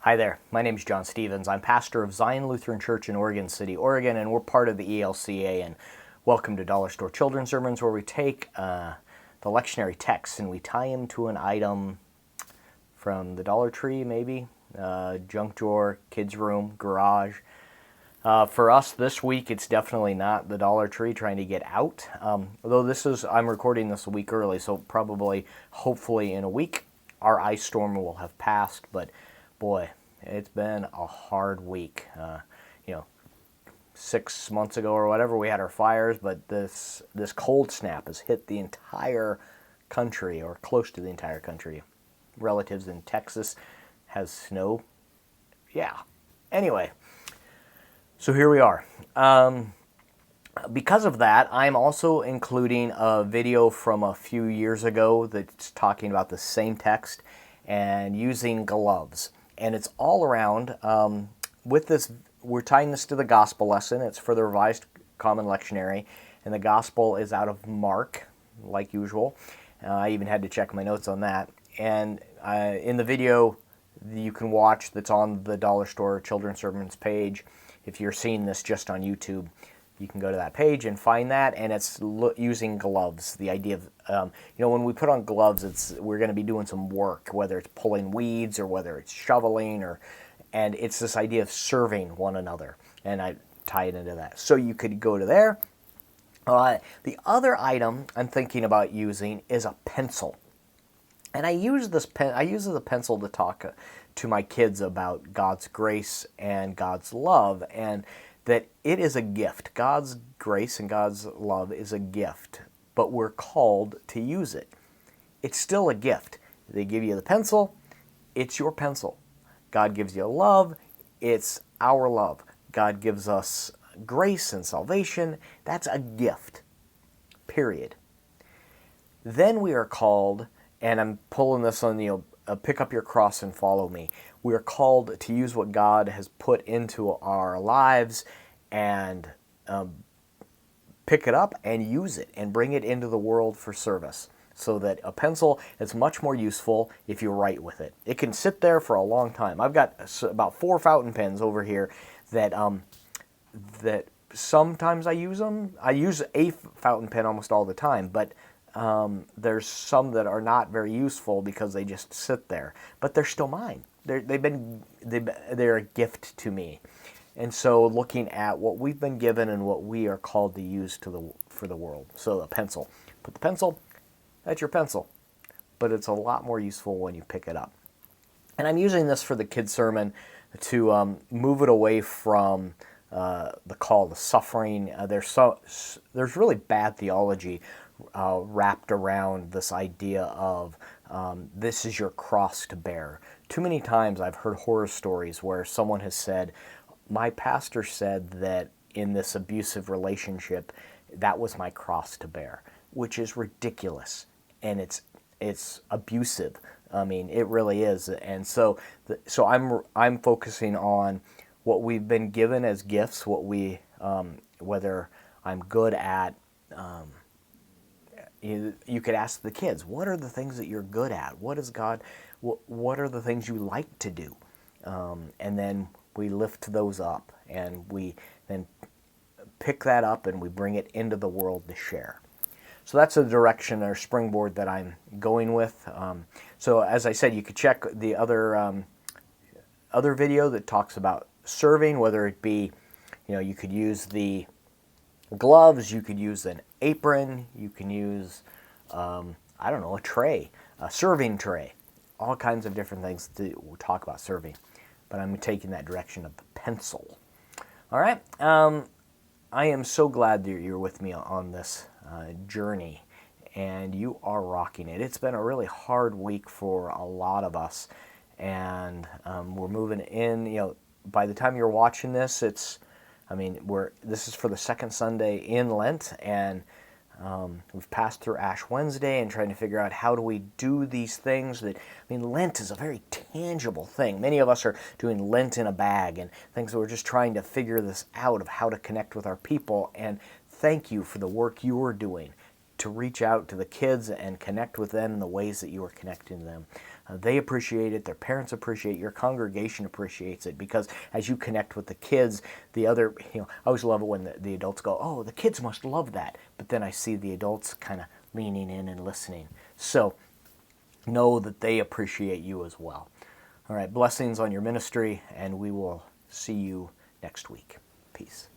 Hi there, my name is John Stevens. I'm pastor of Zion Lutheran Church in Oregon City, Oregon, and we're part of the ELCA. And welcome to Dollar Store Children's Sermons, where we take the lectionary texts and we tie them to an item from the Dollar Tree, maybe, junk drawer, kids' room, garage. For us this week, it's definitely not the Dollar Tree trying to get out. Although I'm recording this a week early, so probably, hopefully in a week, our ice storm will have passed, but boy, it's been a hard week. 6 months ago or whatever, we had our fires, but this cold snap has hit the entire country, or close to the entire country. Relatives in Texas has snow. Yeah. Anyway, so here we are. Because of that, I'm also including a video from a few years ago that's talking about the same text and using gloves. And it's all around, with this, we're tying this to the gospel lesson. It's for the Revised Common Lectionary, and the gospel is out of Mark, like usual. I even had to check my notes on that. And in the video you can watch that's on the Dollar Store Children's Sermons page, if you're seeing this just on YouTube, you can go to that page and find that, and it's using gloves. The idea of, when we put on gloves, we're going to be doing some work, whether it's pulling weeds or whether it's shoveling, and it's this idea of serving one another, and I tie it into that. So you could go to there. The other item I'm thinking about using is a pencil, and I use this pen. I use the pencil to talk to my kids about God's grace and God's love, and that it is a gift. God's grace and God's love is a gift, but we're called to use it. It's still a gift. They give you the pencil, it's your pencil. God gives you love, it's our love. God gives us grace and salvation, that's a gift, period. Then we are called, and I'm pulling this on pick up your cross and follow me. We are called to use what God has put into our lives and pick it up and use it and bring it into the world for service. So that a pencil is much more useful if you write with it. It can sit there for a long time. I've got about 4 fountain pens over here that sometimes I use them. I use a fountain pen almost all the time, but there's some that are not very useful because they just sit there. But they're still mine. They're a gift to me. And so looking at what we've been given and what we are called to use for the world. So a pencil. Put the pencil, that's your pencil. But it's a lot more useful when you pick it up. And I'm using this for the kids' sermon to move it away from the call to suffering. There's really bad theology wrapped around this idea of this is your cross to bear. Too many times I've heard horror stories where someone has said, my pastor said that in this abusive relationship, that was my cross to bear, which is ridiculous, and it's abusive. I mean, it really is. And so I'm focusing on what we've been given as gifts, what we whether I'm good at. You could ask the kids, what are the things that you're good at? What is God? What are the things you like to do? And then we lift those up, and we then pick that up and we bring it into the world to share. So that's the direction or springboard that I'm going with. So as I said, you could check the other video that talks about serving, whether it be, you could use the gloves, you could use an apron, you can use, a tray, a serving tray, all kinds of different things to talk about serving. But I'm taking that direction of the pencil. All right. I am so glad that you're with me on this journey, and you are rocking it. It's been a really hard week for a lot of us, and we're moving in. By the time you're watching this, this is for the second Sunday in Lent, and we've passed through Ash Wednesday and trying to figure out how do we do these things Lent is a very tangible thing. Many of us are doing Lent in a bag and things that we're just trying to figure this out of how to connect with our people, and thank you for the work you're doing. to reach out to the kids and connect with them in the ways that you are connecting to them. They appreciate it, their parents appreciate it, your congregation appreciates it, because as you connect with the kids, I always love it when the adults go, oh, the kids must love that. But then I see the adults kind of leaning in and listening. So know that they appreciate you as well. All right, blessings on your ministry, and we will see you next week. Peace.